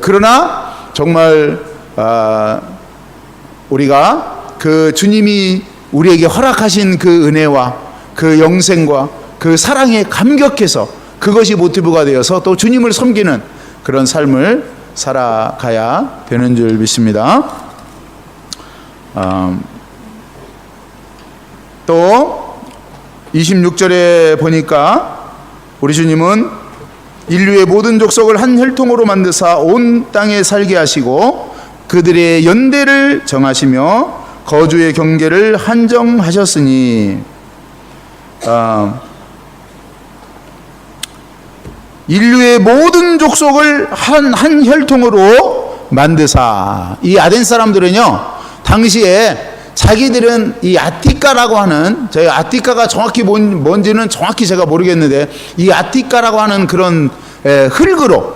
그러나 정말 우리가 그 주님이 우리에게 허락하신 그 은혜와 그 영생과 그 사랑에 감격해서 그것이 모티브가 되어서 또 주님을 섬기는 그런 삶을 살아가야 되는 줄 믿습니다. 또 26절에 보니까 우리 주님은 인류의 모든 족속을 한 혈통으로 만드사 온 땅에 살게 하시고 그들의 연대를 정하시며 거주의 경계를 한정하셨으니 인류의 모든 족속을 한 혈통으로 만드사. 이 아덴 사람들은요 당시에 자기들은 이 아티카라고 하는, 저희 아티카가 정확히 뭔지는 정확히 제가 모르겠는데 이 아티카라고 하는 그런 흙으로,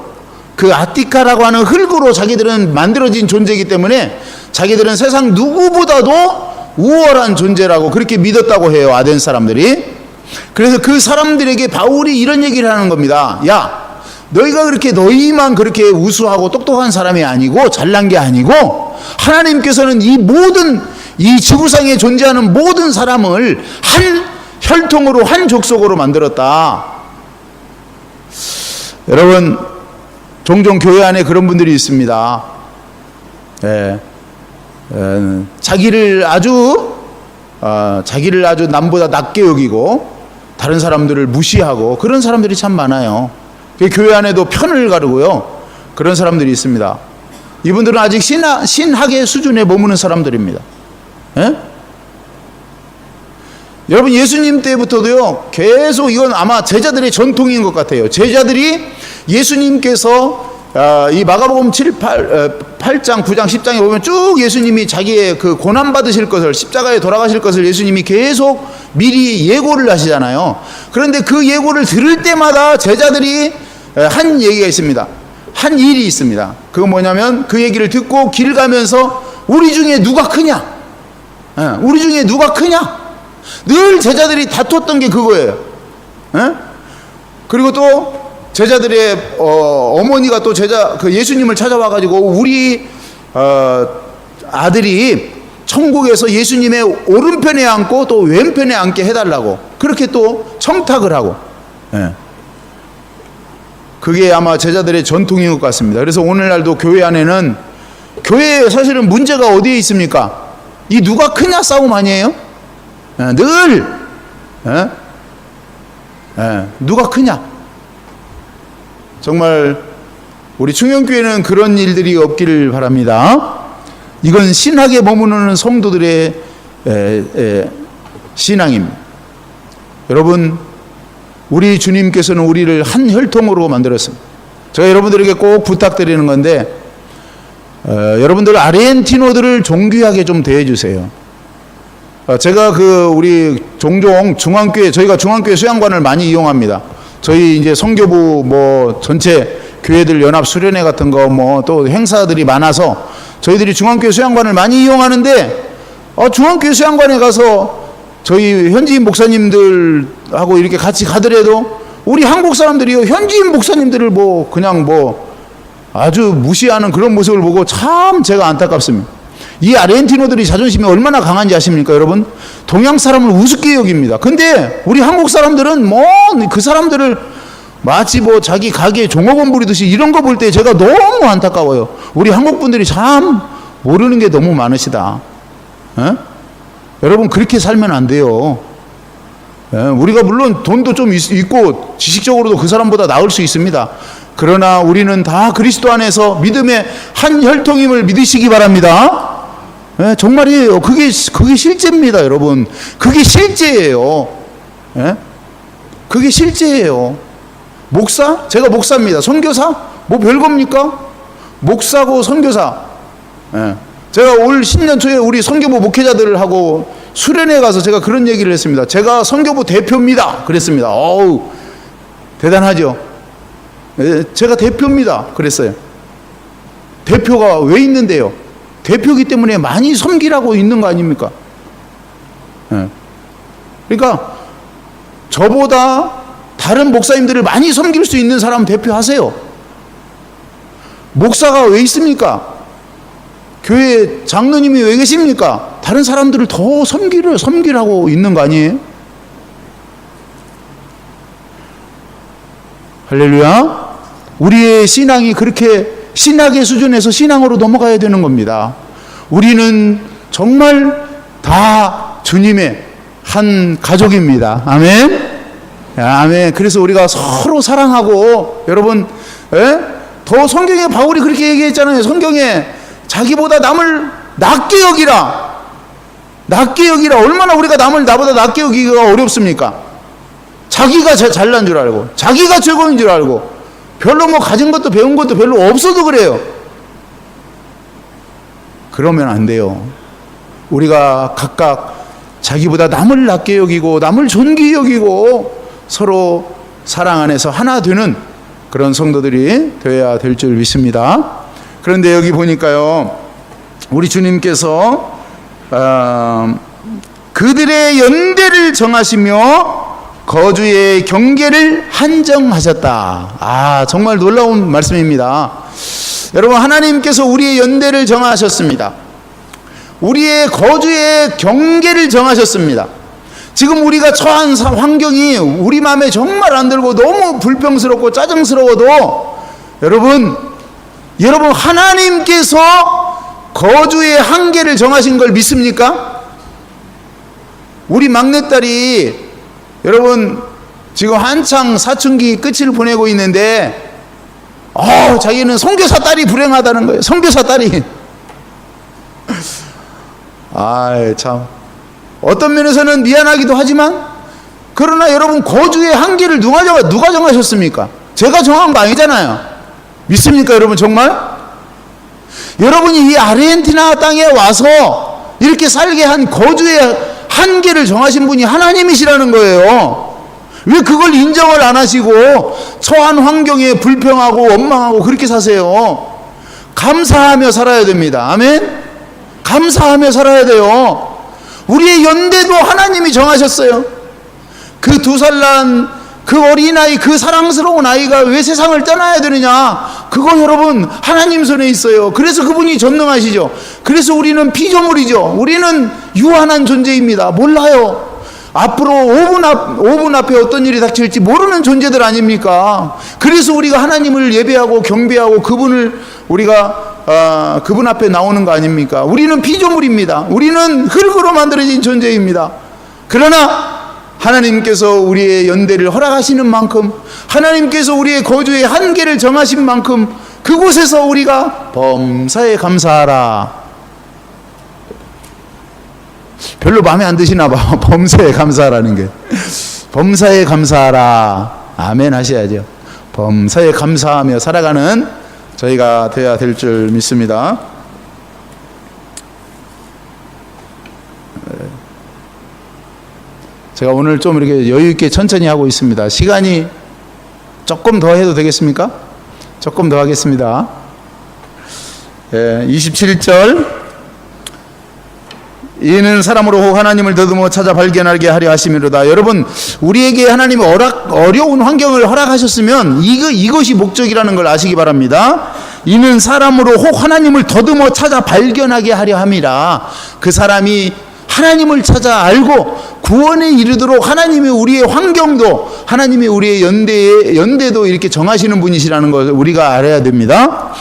그 아티카라고 하는 흙으로 자기들은 만들어진 존재이기 때문에 자기들은 세상 누구보다도 우월한 존재라고 그렇게 믿었다고 해요, 아덴 사람들이. 그래서 그 사람들에게 바울이 이런 얘기를 하는 겁니다. 야, 너희만 그렇게 우수하고 똑똑한 사람이 아니고 잘난 게 아니고 하나님께서는 이 모든 이 지구상에 존재하는 모든 사람을 한 혈통으로, 한 족속으로 만들었다. 여러분, 종종 교회 안에 그런 분들이 있습니다. 자기를 아주 남보다 낮게 여기고 다른 사람들을 무시하고 그런 사람들이 참 많아요. 교회 안에도 편을 가르고요. 그런 사람들이 있습니다. 이분들은 아직 신학의 수준에 머무는 사람들입니다. 여러분, 예수님 때부터도요, 계속 이건 아마 제자들의 전통인 것 같아요. 제자들이 예수님께서 이 마가복음 8장, 9장, 10장에 보면 쭉 예수님이 자기의 그 고난받으실 것을, 십자가에 돌아가실 것을 예수님이 계속 미리 예고를 하시잖아요. 그런데 그 예고를 들을 때마다 제자들이 한 얘기가 있습니다. 한 일이 있습니다. 그건 뭐냐면 그 얘기를 듣고 길 가면서 우리 중에 누가 크냐? 우리 중에 누가 크냐? 늘 제자들이 다퉜던 게 그거예요. 그리고 또 제자들의 어머니가 또 그 예수님을 찾아와가지고 우리 아들이 천국에서 예수님의 오른편에 앉고 또 왼편에 앉게 해달라고 그렇게 또 청탁을 하고, 그게 아마 제자들의 전통인 것 같습니다. 그래서 오늘날도 교회 안에는, 교회에 사실은 문제가 어디에 있습니까? 이 누가 크냐 싸움 아니에요? 늘 누가 크냐? 정말 우리 충영교회는 그런 일들이 없기를 바랍니다. 이건 신학에 머무르는 성도들의 신앙입니다. 여러분, 우리 주님께서는 우리를 한 혈통으로 만들었습니다. 제가 여러분들에게 꼭 부탁드리는 건데, 여러분들 아르헨티노들을 존귀하게 좀 대해주세요. 제가 우리 종종 저희가 중앙교회 수양관을 많이 이용합니다. 저희 이제 선교부 전체 교회들 연합 수련회 같은 거 또 행사들이 많아서 저희들이 중앙교회 수양관을 많이 이용하는데, 중앙교회 수양관에 가서 저희 현지인 목사님들하고 이렇게 같이 가더라도 우리 한국 사람들이요, 현지인 목사님들을 그냥 아주 무시하는 그런 모습을 보고 참 제가 안타깝습니다. 이 아르헨티노들이 자존심이 얼마나 강한지 아십니까, 여러분? 동양 사람을 우습게 여깁니다. 근데 우리 한국 사람들은 그 사람들을 마치 자기 가게에 종업원 부리듯이 이런 거 볼 때 제가 너무 안타까워요. 우리 한국 분들이 참 모르는 게 너무 많으시다. 여러분, 그렇게 살면 안 돼요. 우리가 물론 돈도 좀 있고 지식적으로도 그 사람보다 나을 수 있습니다. 그러나 우리는 다 그리스도 안에서 믿음의 한 혈통임을 믿으시기 바랍니다. 정말이에요. 그게 실제입니다, 여러분. 그게 실제예요. 그게 실제예요. 목사? 제가 목사입니다. 선교사? 별겁니까? 목사고 선교사. 제가 올 신년 초에 우리 선교부 목회자들하고 수련회 가서 제가 그런 얘기를 했습니다. 제가 선교부 대표입니다. 그랬습니다. 어우, 대단하죠. 제가 대표입니다. 그랬어요. 대표가 왜 있는데요? 대표이기 때문에 많이 섬기라고 있는 거 아닙니까? 그러니까 저보다 다른 목사님들을 많이 섬길 수 있는 사람 대표하세요. 목사가 왜 있습니까? 교회 장로님이 왜 계십니까? 다른 사람들을 더 섬기라고 있는 거 아니에요? 할렐루야. 우리의 신앙이 그렇게 신학의 수준에서 신앙으로 넘어가야 되는 겁니다. 우리는 정말 다 주님의 한 가족입니다. 아멘. 아멘. 그래서 우리가 서로 사랑하고, 여러분, 더 성경에 바울이 그렇게 얘기했잖아요. 성경에 자기보다 남을 낮게 여기라. 낮게 여기라. 얼마나 우리가 남을 나보다 낮게 여기기가 어렵습니까? 자기가 잘난 줄 알고, 자기가 최고인 줄 알고, 별로 가진 것도 배운 것도 별로 없어도 그래요. 그러면 안 돼요. 우리가 각각 자기보다 남을 낮게 여기고 남을 존귀히 여기고 서로 사랑 안에서 하나 되는 그런 성도들이 되어야 될 줄 믿습니다. 그런데 여기 보니까요, 우리 주님께서 그들의 연대를 정하시며 거주의 경계를 한정하셨다. 정말 놀라운 말씀입니다. 여러분, 하나님께서 우리의 연대를 정하셨습니다. 우리의 거주의 경계를 정하셨습니다. 지금 우리가 처한 환경이 우리 마음에 정말 안 들고 너무 불평스럽고 짜증스러워도 여러분 하나님께서 거주의 한계를 정하신 걸 믿습니까? 우리 막내딸이 여러분 지금 한창 사춘기 끝을 보내고 있는데 자기는 선교사 딸이 불행하다는 거예요. 선교사 딸이. 참 어떤 면에서는 미안하기도 하지만 그러나 여러분 거주의 한계를 누가 정하셨습니까? 제가 정한 거 아니잖아요. 믿습니까 여러분 정말? 여러분이 이 아르헨티나 땅에 와서 이렇게 살게 한 거주의 한계를 정하신 분이 하나님이시라는 거예요. 왜 그걸 인정을 안 하시고 처한 환경에 불평하고 원망하고 그렇게 사세요? 감사하며 살아야 됩니다. 아멘? 감사하며 살아야 돼요. 우리의 연대도 하나님이 정하셨어요. 그 2살 난 그 어린아이, 그 사랑스러운 아이가 왜 세상을 떠나야 되느냐? 그거 여러분 하나님 손에 있어요. 그래서 그분이 전능하시죠. 그래서 우리는 피조물이죠. 우리는 유한한 존재입니다. 몰라요. 앞으로 5분 앞에 어떤 일이 닥칠지 모르는 존재들 아닙니까? 그래서 우리가 하나님을 예배하고 경배하고 우리가 그분 앞에 나오는 거 아닙니까? 우리는 피조물입니다. 우리는 흙으로 만들어진 존재입니다. 그러나 하나님께서 우리의 연대를 허락하시는 만큼, 하나님께서 우리의 거주의 한계를 정하신 만큼 그곳에서 우리가 범사에 감사하라. 별로 마음에 안 드시나 봐. 범사에 감사하라는 게. 범사에 감사하라. 아멘 하셔야죠. 범사에 감사하며 살아가는 저희가 되어야 될 줄 믿습니다. 제가 오늘 좀 이렇게 여유 있게 천천히 하고 있습니다. 시간이 조금 더 해도 되겠습니까? 조금 더 하겠습니다. 27절. 이는 사람으로 혹 하나님을 더듬어 찾아 발견하게 하려 하심이로다. 여러분, 우리에게 하나님이 어려운 환경을 허락하셨으면 이것이 목적이라는 걸 아시기 바랍니다. 이는 사람으로 혹 하나님을 더듬어 찾아 발견하게 하려 함이라. 그 사람이 하나님을 찾아 알고 구원에 이르도록 하나님이 우리의 환경도, 하나님이 우리의 연대도 이렇게 정하시는 분이시라는 것을 우리가 알아야 됩니다.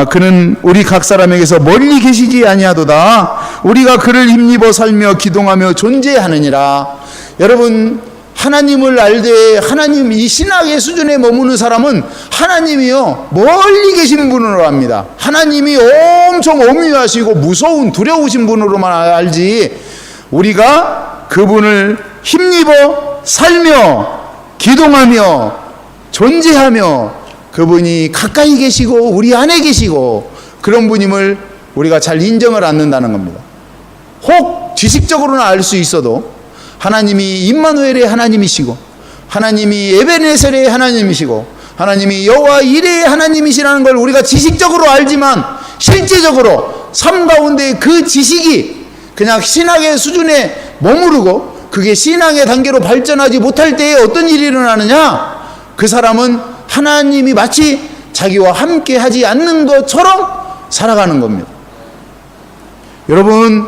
그는 우리 각 사람에게서 멀리 계시지 아니하도다. 우리가 그를 힘입어 살며 기동하며 존재하느니라. 여러분, 하나님을 알되 하나님 이 신학의 수준에 머무는 사람은 하나님이요 멀리 계신 분으로 압니다. 하나님이 엄청 엄유하시고 무서운 두려우신 분으로만 알지, 우리가 그분을 힘입어 살며 기동하며 존재하며 그분이 가까이 계시고 우리 안에 계시고 그런 분임을 우리가 잘 인정을 않는다는 겁니다. 혹 지식적으로는 알 수 있어도 하나님이 임마누엘의 하나님이시고 하나님이 에베네셀의 하나님이시고 하나님이 여호와 이레의 하나님이시라는 걸 우리가 지식적으로 알지만 실제적으로 삶 가운데 그 지식이 그냥 신학의 수준에 머무르고 그게 신앙의 단계로 발전하지 못할 때에 어떤 일이 일어나느냐? 그 사람은 하나님이 마치 자기와 함께 하지 않는 것처럼 살아가는 겁니다. 여러분,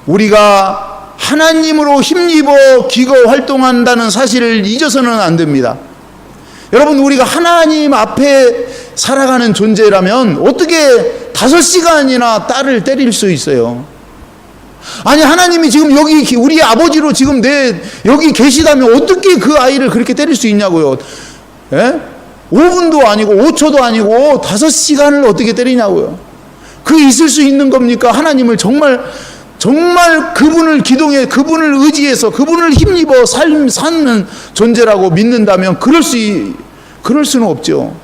우리가 하나님으로 힘입어 기거 활동한다는 사실을 잊어서는 안 됩니다. 여러분, 우리가 하나님 앞에 살아가는 존재라면 어떻게 5시간이나 딸을 때릴 수 있어요? 아니, 하나님이 지금 여기 우리 아버지로 지금 여기 계시다면 어떻게 그 아이를 그렇게 때릴 수 있냐고요? 5분도 아니고 5초도 아니고 5시간을 어떻게 때리냐고요? 그 있을 수 있는 겁니까? 하나님을 정말 그분을 기동해, 그분을 의지해서 그분을 힘입어 사는 존재라고 믿는다면 그럴 수는 없죠.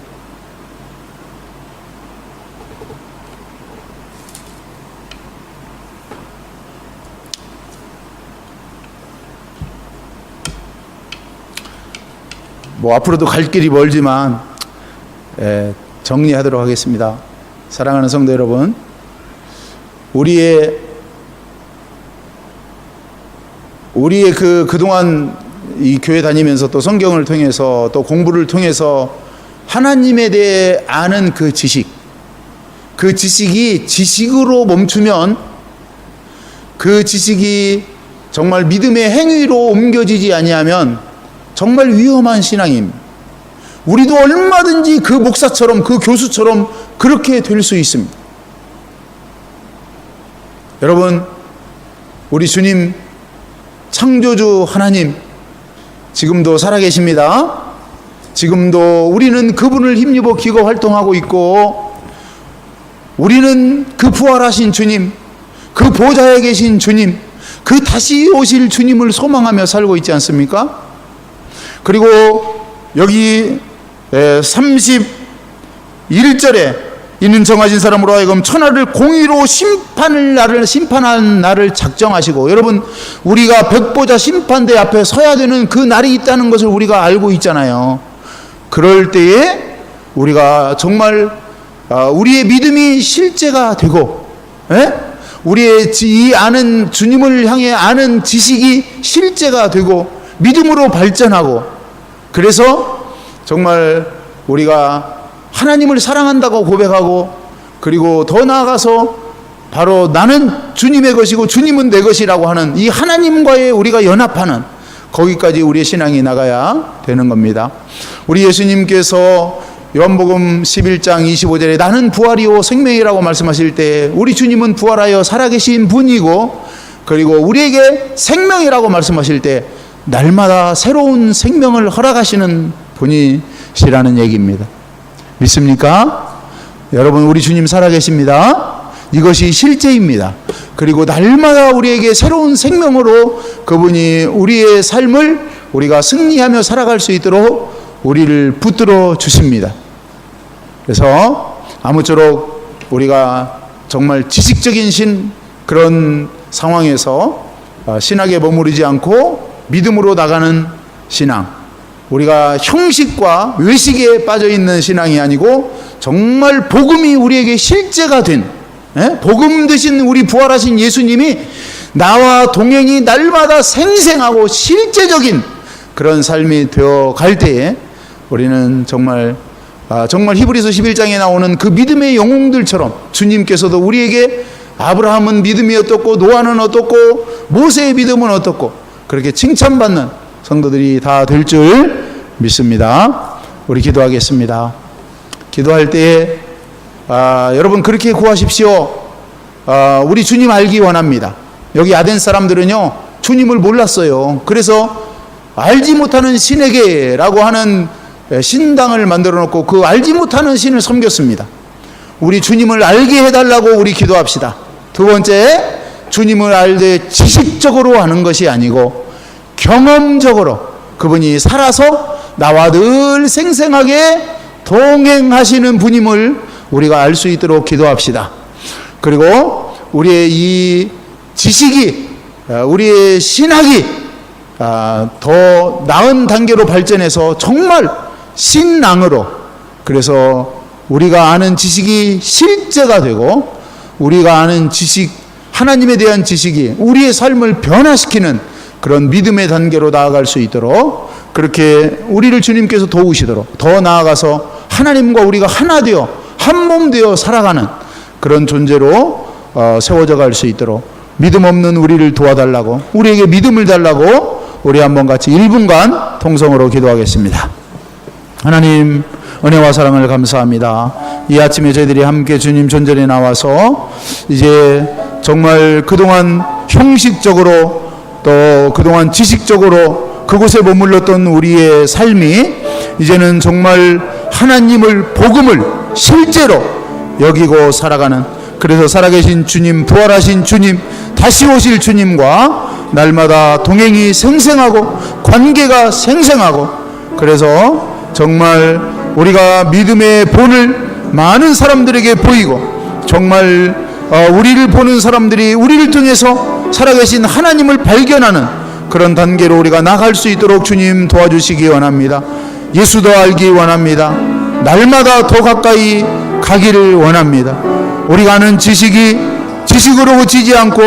앞으로도 갈 길이 멀지만 정리하도록 하겠습니다. 사랑하는 성도 여러분, 우리의 그동안 이 교회 다니면서 또 성경을 통해서 또 공부를 통해서 하나님에 대해 아는 그 지식이 지식으로 멈추면 그 지식이 정말 믿음의 행위로 옮겨지지 아니하면 정말 위험한 신앙입니다. 우리도 얼마든지 그 목사처럼 그 교수처럼 그렇게 될 수 있습니다. 여러분, 우리 주님 창조주 하나님 지금도 살아계십니다. 지금도 우리는 그분을 힘입어 기거 활동하고 있고, 우리는 그 부활하신 주님, 그 보좌에 계신 주님, 그 다시 오실 주님을 소망하며 살고 있지 않습니까? 그리고 여기 31절에 이는 정하신 사람으로 하여금 천하를 공의로 심판한 날을 작정하시고, 여러분, 우리가 백보자 심판대 앞에 서야 되는 그 날이 있다는 것을 우리가 알고 있잖아요. 그럴 때에 우리가 정말 우리의 믿음이 실제가 되고, 우리의 이 아는 주님을 향해 아는 지식이 실제가 되고 믿음으로 발전하고, 그래서 정말 우리가 하나님을 사랑한다고 고백하고, 그리고 더 나아가서 바로 나는 주님의 것이고 주님은 내 것이라고 하는 이 하나님과의 우리가 연합하는, 거기까지 우리의 신앙이 나가야 되는 겁니다. 우리 예수님께서 요한복음 11장 25절에 나는 부활이요 생명이라고 말씀하실 때, 우리 주님은 부활하여 살아계신 분이고, 그리고 우리에게 생명이라고 말씀하실 때 날마다 새로운 생명을 허락하시는 분이시라는 얘기입니다. 믿습니까? 여러분, 우리 주님 살아계십니다. 이것이 실제입니다. 그리고 날마다 우리에게 새로운 생명으로 그분이 우리의 삶을 우리가 승리하며 살아갈 수 있도록 우리를 붙들어 주십니다. 그래서 아무쪼록 우리가 정말 지식적인 그런 상황에서 신학에 머무르지 않고 믿음으로 나가는 신앙, 우리가 형식과 외식에 빠져 있는 신앙이 아니고 정말 복음이 우리에게 실제가 된, 복음 되신 우리 부활하신 예수님이 나와 동행이 날마다 생생하고 실제적인 그런 삶이 되어 갈 때에 우리는 정말 히브리서 11장에 나오는 그 믿음의 영웅들처럼 주님께서도 우리에게 아브라함은 믿음이 어떻고 노아는 어떻고 모세의 믿음은 어떻고 그렇게 칭찬받는 성도들이 다 될 줄 믿습니다. 우리 기도하겠습니다. 기도할 때에 여러분 그렇게 구하십시오. 우리 주님 알기 원합니다. 여기 아덴 사람들은요 주님을 몰랐어요. 그래서 알지 못하는 신에게라고 하는 신당을 만들어 놓고 그 알지 못하는 신을 섬겼습니다. 우리 주님을 알게 해달라고 우리 기도합시다. 두 번째, 주님을 알되 지식적으로 하는 것이 아니고 경험적으로 그분이 살아서 나와 늘 생생하게 동행하시는 분임을 우리가 알 수 있도록 기도합시다. 그리고 우리의 이 지식이, 우리의 신학이 더 나은 단계로 발전해서 정말 신앙으로, 그래서 우리가 아는 지식이 실제가 되고 우리가 아는 지식, 하나님에 대한 지식이 우리의 삶을 변화시키는 그런 믿음의 단계로 나아갈 수 있도록 그렇게 우리를 주님께서 도우시도록, 더 나아가서 하나님과 우리가 하나 되어 한 몸 되어 살아가는 그런 존재로 세워져 갈 수 있도록 믿음 없는 우리를 도와달라고, 우리에게 믿음을 달라고 우리 한번 같이 1분간 통성으로 기도하겠습니다. 하나님, 은혜와 사랑을 감사합니다. 이 아침에 저희들이 함께 주님 존전에 나와서 이제 정말 그동안 형식적으로 또 그동안 지식적으로 그곳에 머물렀던 우리의 삶이 이제는 정말 하나님을, 복음을 실제로 여기고 살아가는, 그래서 살아계신 주님, 부활하신 주님, 다시 오실 주님과 날마다 동행이 생생하고 관계가 생생하고, 그래서 정말 우리가 믿음의 본을 많은 사람들에게 보이고 정말 우리를 보는 사람들이 우리를 통해서 살아계신 하나님을 발견하는 그런 단계로 우리가 나갈 수 있도록 주님 도와주시기 원합니다. 예수도 알기 원합니다. 날마다 더 가까이 가기를 원합니다. 우리가 아는 지식이 지식으로 그치지 않고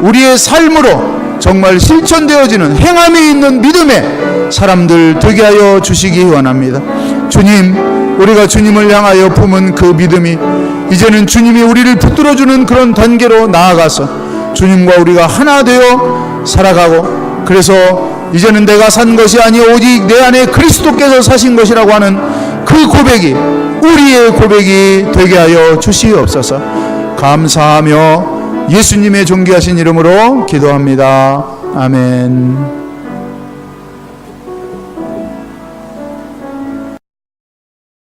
우리의 삶으로 정말 실천되어지는 행함이 있는 믿음의 사람들 되게 하여 주시기 원합니다. 주님, 우리가 주님을 향하여 품은 그 믿음이 이제는 주님이 우리를 붙들어주는 그런 단계로 나아가서 주님과 우리가 하나 되어 살아가고, 그래서 이제는 내가 산 것이 아니 오직 내 안에 그리스도께서 사신 것이라고 하는 그 고백이 우리의 고백이 되게 하여 주시옵소서. 감사하며 예수님의 존귀하신 이름으로 기도합니다. 아멘.